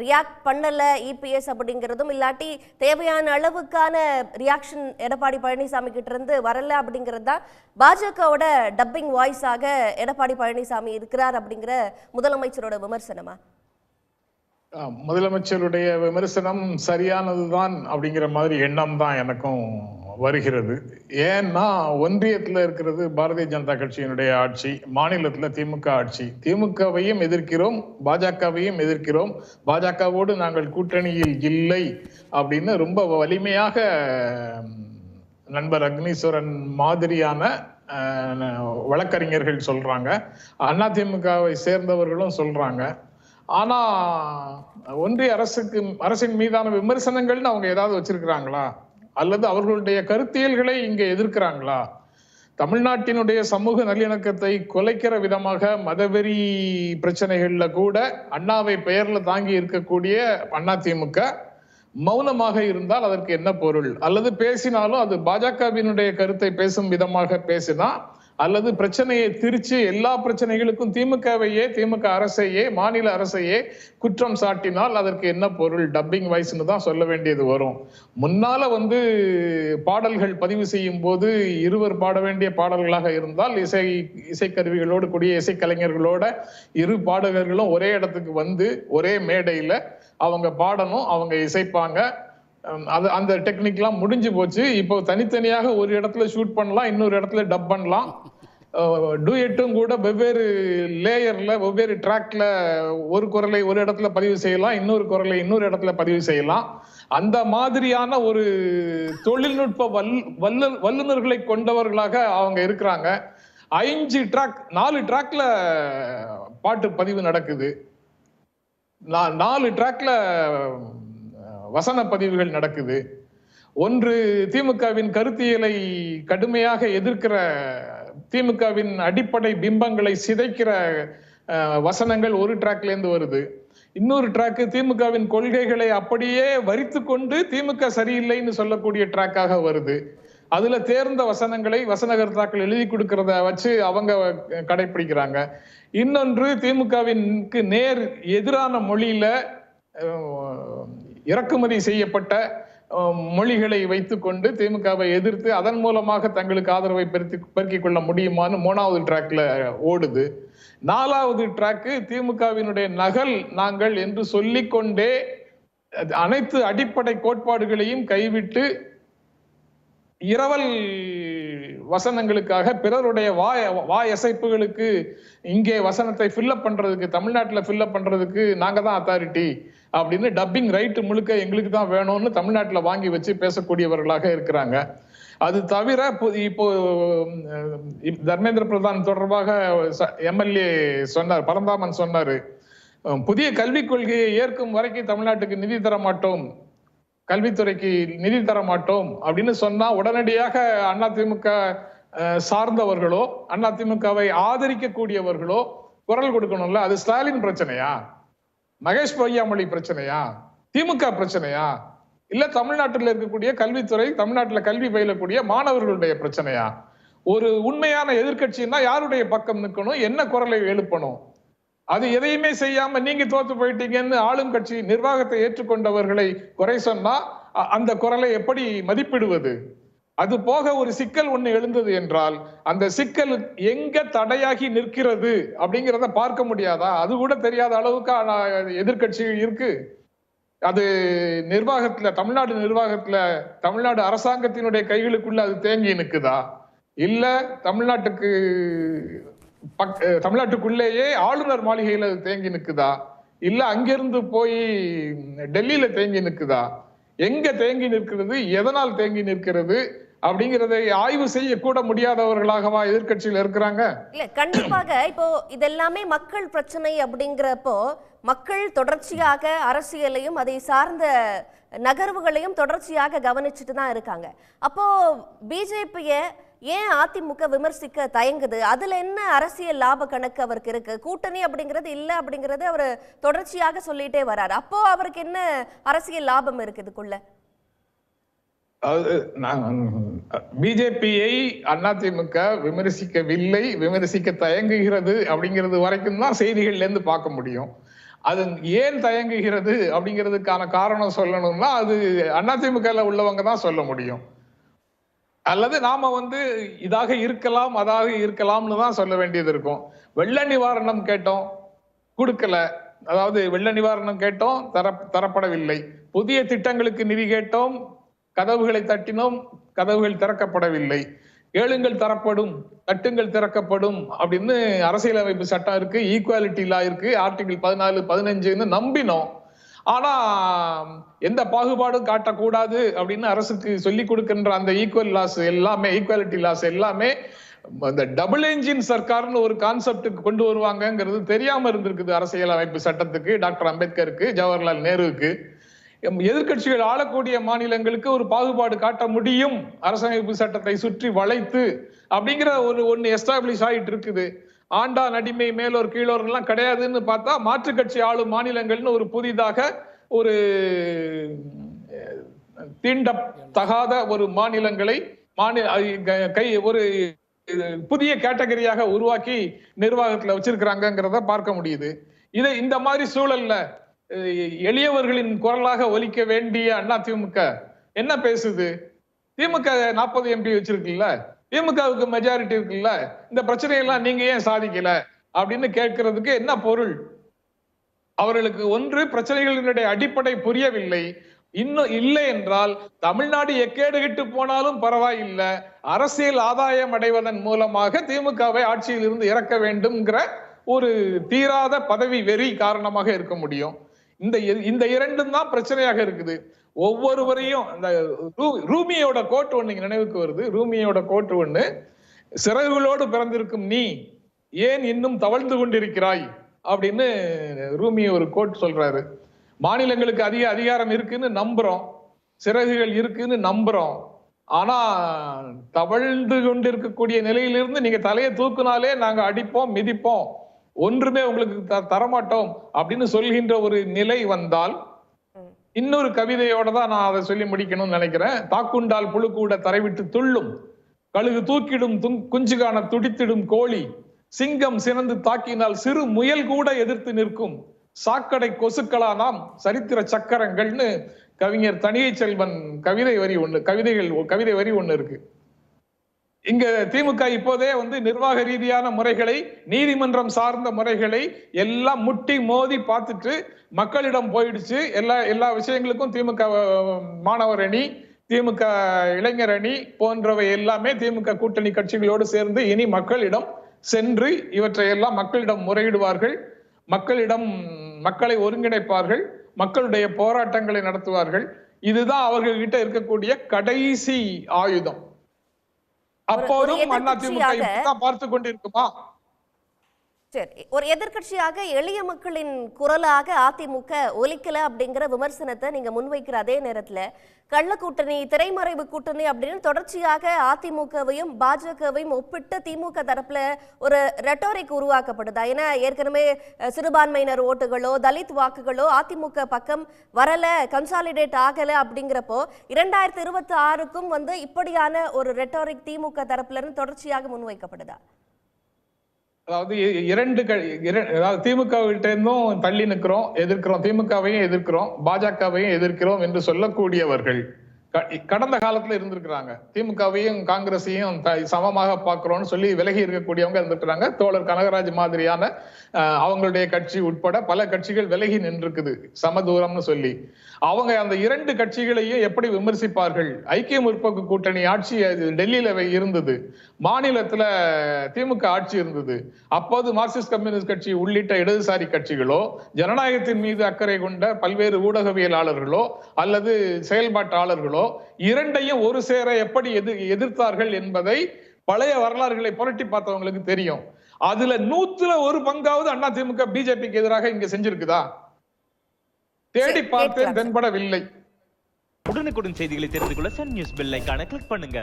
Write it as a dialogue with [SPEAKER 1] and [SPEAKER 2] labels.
[SPEAKER 1] React பண்ணல EPS அப்படிங்கிறதும் இல்லாட்டி தேவையான அளவுக்கான ரியாக்ஷன் எடப்பாடி பழனிசாமி கிட்ட இருந்து வரல அப்படிங்கிறது தான் பாஜகவோட டப்பிங் வாய்ஸாக எடப்பாடி பழனிசாமி இருக்கிறார் அப்படிங்கிற முதலமைச்சரோட விமர்சனமா?
[SPEAKER 2] முதலமைச்சருடைய விமர்சனம் சரியானதுதான் அப்படிங்கிற மாதிரி எண்ணம் தான் எனக்கும் வருகிறது. ஏன்னா ஒன்றியத்தில் இருக்கிறது பாரதிய ஜனதா கட்சியினுடைய ஆட்சி, மாநிலத்தில் திமுக ஆட்சி. திமுகவையும் எதிர்க்கிறோம், பாஜகவையும் எதிர்க்கிறோம். பாஜகவோடு நாங்கள் கூட்டணியில் இல்லை அப்படின்னு ரொம்ப வலிமையாக நண்பர் அக்னீஸ்வரன் மாதிரியான வழக்கறிஞர்கள் சொல்றாங்க, அதிமுகவை சேர்ந்தவர்களும் சொல்றாங்க. ஆனா ஒன்றிய அரசின் மீதான விமர்சனங்கள்னு அவங்க ஏதாவது வச்சிருக்கிறாங்களா, அல்லது அவர்களுடைய கருத்தியல்களை இங்க எதிர்க்கிறாங்களா? தமிழ்நாட்டினுடைய சமூக நல்லிணக்கத்தை குலைக்கிற விதமாக மதவெறி பிரச்சனைகள்ல கூட அண்ணாவை பெயர்ல தாங்கி இருக்கக்கூடிய அதிமுக மௌனமாக இருந்தால் அதற்கு என்ன பொருள்? அல்லது பேசினாலும் அது பாஜகவினுடைய கருத்தை பேசும் விதமாக பேசினா, அல்லது பிரச்சனையை திரிச்சு எல்லா பிரச்சனைகளுக்கும் திமுக அரசையே மாநில அரசையே குற்றம் சாட்டினால் அதற்கு என்ன பொருள்? டப்பிங் வாய்ஸ்னு தான் சொல்ல வேண்டியது வரும். முன்னால பாடல்கள் பதிவு செய்யும் போது இருவர் பாட வேண்டிய பாடல்களாக இருந்தால் இசைக்கருவிகளோடு கூடிய இசைக்கலைஞர்களோட இரு பாடகர்களும் ஒரே இடத்துக்கு வந்து ஒரே மேடையில அவங்க பாடணும், அவங்க இசைப்பாங்க. அந்த டெக்னிக்லாம் முடிஞ்சு போச்சு. இப்போ தனித்தனியாக ஒரு இடத்துல ஷூட் பண்ணலாம், இன்னொரு இடத்துல டப் பண்ணலாம். டூயட்டும் கூட வெவ்வேறு லேயர்ல வெவ்வேறு ட்ராக்ல ஒரு குரலை ஒரு இடத்துல பதிவு செய்யலாம், இன்னொரு குரலை இன்னொரு இடத்துல பதிவு செய்யலாம். அந்த மாதிரியான ஒரு தொழில்நுட்ப வல்லுநர்களை கொண்டவர்களாக அவங்க இருக்கிறாங்க. 4 ட்ராக்ல பாட்டு பதிவு நடக்குது, 4 ட்ராக்ல வசன பதிவுகள் நடக்குது. ஒன்று திமுகவின் கருத்தியலை கடுமையாக எதிர்க்கிற, திமுகவின் அடிப்படை பிம்பங்களை சிதைக்கிற வசனங்கள் ஒரு ட்ராக்ல இருந்து வருது. இன்னொரு ட்ராக் திமுகவின் கொள்கைகளை அப்படியே வரித்து கொண்டு திமுக சரியில்லைன்னு சொல்லக்கூடிய ட்ராக்காக வருது. அதுல தேர்ந்த வசனங்களை வசனகர்த்தாக்கள் எழுதி கொடுக்கறத வச்சு அவங்க கடைபிடிக்கிறாங்க. இன்னொன்று திமுகவிற்கு நேர் எதிரான மொழியில இறக்குமதி செய்யப்பட்ட மொழிகளை வைத்துக்கொண்டு திமுகவை எதிர்த்து அதன் மூலமாக தங்களுக்கு ஆதரவை பெருக்கிக் கொள்ள முடியுமான்னு 3வது ட்ராக்ல ஓடுது. 4வது ட்ராக்கு திமுகவினுடைய நகல் நாங்கள் என்று சொல்லிக்கொண்டே அனைத்து அடிப்படை கோட்பாடுகளையும் கைவிட்டு இரவல் வசனங்களுக்காக பிறருடைய வாய் அசைப்புகளுக்கு இங்கே வசனத்தை ஃபில்லப் பண்றதுக்கு, தமிழ்நாட்டில் ஃபில்லப் பண்றதுக்கு நாங்க தான் அத்தாரிட்டி அப்படின்னு டப்பிங் ரைட்டு முழுக்க எங்களுக்கு தான் வேணும்னு தமிழ்நாட்டில் வாங்கி வச்சு பேசக்கூடியவர்களாக இருக்கிறாங்க. அது தவிர இப்போ தர்மேந்திர பிரதான் தொடர்பாக எம்எல்ஏ சொன்னார், பரந்தாமன் சொன்னாரு, புதிய கல்விக் கொள்கையை ஏற்கும் வரைக்கும் தமிழ்நாட்டுக்கு நிதி தர மாட்டோம், கல்வித்துறைக்கு நிதி தர மாட்டோம் அப்படின்னு சொன்னா உடனடியாக அதிமுக சார்ந்தவர்களோ அதிமுகவை ஆதரிக்கக்கூடியவர்களோ குரல் கொடுக்கணும்ல. அது ஸ்டாலின் பிரச்சனையா, மகேஷ் பொய்யாமொழி பிரச்சனையா, திமுக பிரச்சனையா, இல்ல தமிழ்நாட்டில் இருக்கக்கூடிய கல்வித்துறை, தமிழ்நாட்டில் கல்வி பயிலக்கூடிய மாணவர்களுடைய பிரச்சனையா? ஒரு உண்மையான எதிர்கட்சின்னா யாருடைய பக்கம் நிற்கணும், என்ன குரலை எழுப்பணும்? அது எதையுமே செய்யாம நீங்க தோத்து போயிட்டீங்கன்னு ஆளும் கட்சி நிர்வாகத்தை ஏற்றுக்கொண்டவர்களை குறை சொன்னா அந்த குரலை எப்படி மதிப்பிடுவது? அது போக ஒரு சிக்கல் ஒண்ணு எழுந்தது என்றால் அந்த சிக்கல் எங்க தடையாகி நிற்கிறது அப்படிங்கிறத பார்க்க முடியாதா? அது கூட தெரியாத அளவுக்கு எதிர்கட்சி இருக்கு. அது நிர்வாகத்துல, தமிழ்நாடு நிர்வாகத்துல, தமிழ்நாடு அரசாங்கத்தினுடைய கைகளுக்குள்ள அது தேங்கி நிற்குதா, இல்ல தமிழ்நாட்டுக்குள்ளேயே ஆளுநர் மாளிகையில அது தேங்கி நிற்குதா, இல்ல அங்கிருந்து போய் டெல்லியில தேங்கி நிற்குதா? எங்க தேங்கி நிற்கிறது, எதனால் தேங்கி நிற்கிறது அப்படிங்கிறதை ஆய்வு செய்ய கூட முடியாதவர்களாகவா எதிர்கட்சியில் இருக்கிறாங்க?
[SPEAKER 1] இல்ல, கண்டிப்பாக. இப்போ இதெல்லாமே மக்கள் பிரச்சனை அப்படிங்கிறப்போ மக்கள் தொடர்ச்சியாக அரசியலையும் அதை சார்ந்த நகர்வுகளையும் தொடர்ச்சியாக கவனிச்சுட்டு தான் இருக்காங்க. அப்போ பிஜேபிய ஏன் அதிமுக விமர்சிக்க தயங்குது? அதுல என்ன அரசியல் லாப கணக்கு அவருக்கு இருக்கு? கூட்டணி அப்படிங்கிறது இல்ல அப்படிங்கறது அவர் தொடர்ச்சியாக சொல்லிட்டே வராரு. அப்போ அவருக்கு என்ன அரசியல் லாபம் இருக்கு இதுக்குள்ள?
[SPEAKER 2] பிஜேபியை அதிமுக விமர்சிக்கவில்லை, விமர்சிக்க தயங்குகிறது அப்படிங்கிறது வரைக்கும் தான் செய்திகள்ல இருந்து பார்க்க முடியும். அது ஏன் தயங்குகிறது அப்படிங்கிறதுக்கான காரணம் சொல்லணும்னா அது அதிமுக உள்ளவங்க தான் சொல்ல முடியும். அல்லது நாம இதாக இருக்கலாம் அதாக இருக்கலாம்னு தான் சொல்ல வேண்டியது இருக்கும். வெள்ள நிவாரணம் கேட்டோம், கொடுக்கல. அதாவது வெள்ள நிவாரணம் கேட்டோம், தரப்படவில்லை. புதிய திட்டங்களுக்கு நிதி கேட்டோம், கதவுகளை தட்டினோம், கதவுகள் திறக்கப்படவில்லை. கேளுங்கள் தரப்படும், தட்டுங்கள் திறக்கப்படும் அப்படின்னு அரசியலமைப்பு சட்டம் இருக்கு, ஈக்குவாலிட்டி லா இருக்கு, ஆர்டிகிள் 14, 15ன்னு நம்பினோம். ஆனா எந்த பாகுபாடும் காட்டக்கூடாது அப்படின்னு அரசுக்கு சொல்லி கொடுக்கின்ற அந்த ஈக்குவல் லாஸ் எல்லாமே, ஈக்குவாலிட்டி லாஸ் எல்லாமே அந்த டபுள் என்ஜின் சர்க்கார்னு ஒரு கான்செப்டுக்கு கொண்டு வருவாங்கங்கிறது தெரியாம இருந்திருக்குது அரசியலமைப்பு சட்டத்துக்கு, டாக்டர் அம்பேத்கருக்கு, ஜவஹர்லால் நேருவுக்கு. எதிர்கட்சிகள் ஆளக்கூடிய மாநிலங்களுக்கு ஒரு பாகுபாடு காட்ட முடியும் அரசமைப்பு சட்டத்தை சுற்றி வளைத்து அப்படிங்கிற ஒண்ணு எஸ்டாப்ளிஷ் ஆயிட்டு இருக்குது. ஆண்டா நடிமை மேலோர் கீழோர் எல்லாம் கிடையாதுன்னு பார்த்தா மாற்று கட்சி ஆளும் மாநிலங்கள்னு ஒரு புதிதாக ஒரு தீண்டத்தகாத ஒரு மாநிலங்களை ஒரு புதிய கேட்டகரியாக உருவாக்கி நிர்வாகத்துல வச்சிருக்கிறாங்கிறத பார்க்க முடியுது. இந்த மாதிரி சூழல்ல எளியவர்களின் குரலாக ஒலிக்க வேண்டிய அதிமுக என்ன பேசுது? திமுக 40 MP வச்சிருக்குல்ல, திமுகவுக்கு மெஜாரிட்டி இருக்குல்ல, இந்த பிரச்சனையெல்லாம் நீங்க ஏன் சாதிக்கல அப்படின்னு கேட்கறதுக்கு என்ன பொருள்? அவர்களுக்கு ஒன்று பிரச்சனைகளினுடைய அடிப்படை புரியவில்லை. இன்னும் இல்லை என்றால் தமிழ்நாடு எக்கேடுகிட்டு போனாலும் பரவாயில்லை, அரசியல் ஆதாயம் அடைவதன் மூலமாக திமுகவை ஆட்சியில் இருந்து இறக்க வேண்டும்ங்கிற ஒரு தீராத பதவி வெறி காரணமாக இருக்க முடியும். இந்த இரண்டும் தான் பிரச்சனையாக இருக்குது. ஒவ்வொருவரையும் இந்த ரூமியோட கோட் ஒண்ணு நினைவுக்கு வருது. ரூமியோட கோட் ஒண்ணு, சிறகுகளோடு பிறந்திருக்கும் நீ ஏன் இன்னும் தவழ்ந்து கொண்டிருக்கிறாய் அப்படின்னு ரூமி ஒரு கோட் சொல்றாரு. மாநிலங்களுக்கு அதிக அதிகாரம் இருக்குன்னு நம்புறோம், சிறகுகள் இருக்குன்னு நம்புறோம். ஆனா தவழ்ந்து கொண்டிருக்கக்கூடிய நிலையிலிருந்து நீங்க தலையை தூக்குனாலே நாங்க அடிப்போம், மிதிப்போம், ஒன்றுமே உங்களுக்கு தரமாட்டோம் அப்படின்னு சொல்கின்ற ஒரு நிலை வந்தால், இன்னொரு கவிதையோட தான் நான் அதை சொல்லி முடிக்கணும்னு நினைக்கிறேன். தாக்குண்டால் புழு கூட தரைவிட்டு துள்ளும், கழுகு தூக்கிடும் குஞ்சு காண துடித்திடும் கோழி, சிங்கம் சினந்து தாக்கினால் சிறு முயல் கூட எதிர்த்து நிற்கும், சாக்கடை கொசுக்களா நாம் சரித்திர சக்கரங்கள்னு கவிஞர் தனியை செல்வன் கவிதை வரி ஒண்ணு இருக்கு. இங்க திமுக இப்போதே நிர்வாக ரீதியான முறைகளை, நீதிமன்றம் சார்ந்த முறைகளை எல்லாம் முட்டி மோதி பார்த்துட்டு மக்களிடம் போயிடுச்சு. எல்லா விஷயங்களுக்கும் திமுக மாணவர் அணி, திமுக இளைஞர் அணி போன்றவை எல்லாமே திமுக கூட்டணி கட்சிகளோடு சேர்ந்து இனி மக்களிடம் சென்று இவற்றை எல்லாம் மக்களிடம் முறையிடுவார்கள், மக்களை ஒருங்கிணைப்பார்கள், மக்களுடைய போராட்டங்களை நடத்துவார்கள். இதுதான் அவர்கள்கிட்ட இருக்கக்கூடிய கடைசி ஆயுதம். அப்போதும் அதிமுக பார்த்து கொண்டிருக்குமா?
[SPEAKER 1] சரி, ஒரு எதிர்கட்சியாக எளிய மக்களின் குரலாக அதிமுக ஒலிக்கல அப்படிங்கிற விமர்சனத்தை நீங்க முன்வைக்கிற அதே நேரத்துல கள்ள கூட்டணி, திரைமறைவு கூட்டணி அப்படின்னு தொடர்ச்சியாக அதிமுகவையும் பாஜகவையும் ஒப்பிட்டு திமுக தரப்புல ஒரு ரெட்டோரிக் உருவாக்கப்படுதா? ஏன்னா ஏற்கனவே சிறுபான்மையினர் ஓட்டுகளோ தலித் வாக்குகளோ அதிமுக பக்கம் வரல, கன்சாலிடேட் ஆகல. அப்படிங்கிறப்போ 2026க்கும் இப்படியான ஒரு ரெட்டோரிக் திமுக தரப்புல இருந்து தொடர்ச்சியாக முன்வைக்கப்படுதா?
[SPEAKER 2] அதாவது திமுக கிட்ட இருந்தும் தள்ளி நிற்கிறோம், எதிர்க்கிறோம், திமுகவையும் எதிர்க்கிறோம், பாஜகவையும் எதிர்க்கிறோம் என்று சொல்லக்கூடியவர்கள் கடந்த காலத்துல இருந்திருக்கிறாங்க. திமுகவையும் காங்கிரஸையும் சமமாக பார்க்கிறோம்னு சொல்லி விலகி இருக்கக்கூடியவங்க இருந்திருக்கிறாங்க. தோழர் கனகராஜ் மாதிரியான அவங்களுடைய கட்சி உட்பட பல கட்சிகள் விலகி நின்றுக்குது சமதூரம்னு சொல்லி. அவங்க அந்த இரண்டு கட்சிகளையும் எப்படி விமர்சிப்பார்கள்? ஐக்கிய முற்போக்கு கூட்டணி ஆட்சி டெல்லியில இருந்தது, மாநிலத்துல திமுக ஆட்சி இருந்தது. அப்போது மார்க்சிஸ்ட் கம்யூனிஸ்ட் கட்சி உள்ளிட்ட இடதுசாரி கட்சிகளோ, ஜனநாயகத்தின் மீது அக்கறை கொண்ட பல்வேறு ஊடகவியலாளர்களோ அல்லது செயல்பாட்டாளர்களோ இரண்டையும் ஒரு சேர எப்படி எதிர்த்தார்கள் என்பதை பழைய வரலாறுகளை புரட்டி பார்த்தவங்களுக்கு தெரியும். அதுல 100ல் 1 பங்காவது அதிமுக பிஜேபிக்கு எதிராக இங்க செஞ்சிருக்குதா? தேடி பார்த்தேன், தென்படவில்லை.
[SPEAKER 3] உடனுக்குடன் செய்திகளை தெரிந்து கொள்ள சன் நியூஸ் பெல் ஐகானை கிளிக் பண்ணுங்க.